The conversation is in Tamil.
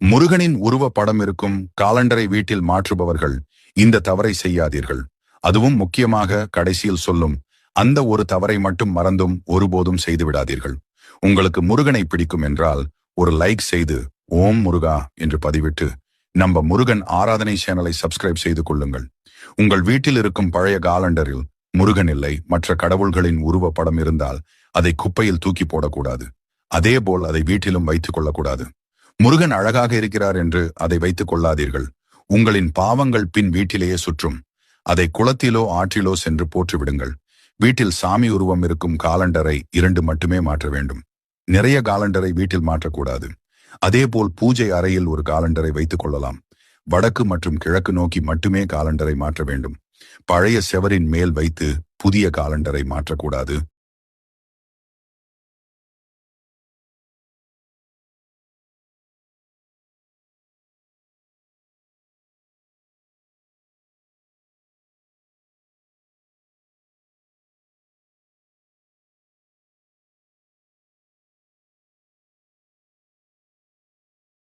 முருகனின் உருவ படம் இருக்கும் காலண்டரை வீட்டில் மாற்றுபவர்கள் இந்த தவறை செய்யாதீர்கள். அதுவும் முக்கியமாக கடைசியில் சொல்லும் அந்த ஒரு தவறை மட்டும் மறந்தும் ஒருபோதும் செய்து விடாதீர்கள். உங்களுக்கு முருகனை பிடிக்கும் என்றால் ஒரு லைக் செய்து ஓம் முருகா என்று பதிவிட்டு நம்ம முருகன் ஆராதனை சேனலை சப்ஸ்கிரைப் செய்து கொள்ளுங்கள். உங்கள் வீட்டில் இருக்கும் பழைய காலண்டரில் முருகன் இல்லை, மற்ற கடவுள்களின் உருவ படம் இருந்தால் அதை குப்பையில் தூக்கி போடக்கூடாது. அதேபோல் அதை வீட்டிலும் வைத்துக் கொள்ளக்கூடாது. முருகன் அழகாக இருக்கிறார் என்று அதை வைத்துக் கொள்ளாதீர்கள். உங்களின் பாவங்கள் பின் வீட்டிலேயே சுற்றும். அதை குளத்திலோ ஆற்றிலோ சென்று போற்றுவிடுங்கள். வீட்டில் சாமி உருவம் இருக்கும் காலண்டரை 2 மட்டுமே மாற்ற வேண்டும். நிறைய காலண்டரை வீட்டில் மாற்றக்கூடாது. அதேபோல் பூஜை அறையில் ஒரு காலண்டரை வைத்துக் கொள்ளலாம். வடக்கு மற்றும் கிழக்கு நோக்கி மட்டுமே காலண்டரை மாற்ற வேண்டும். பழைய செவரின் மேல் வைத்து புதிய காலண்டரை மாற்றக்கூடாது.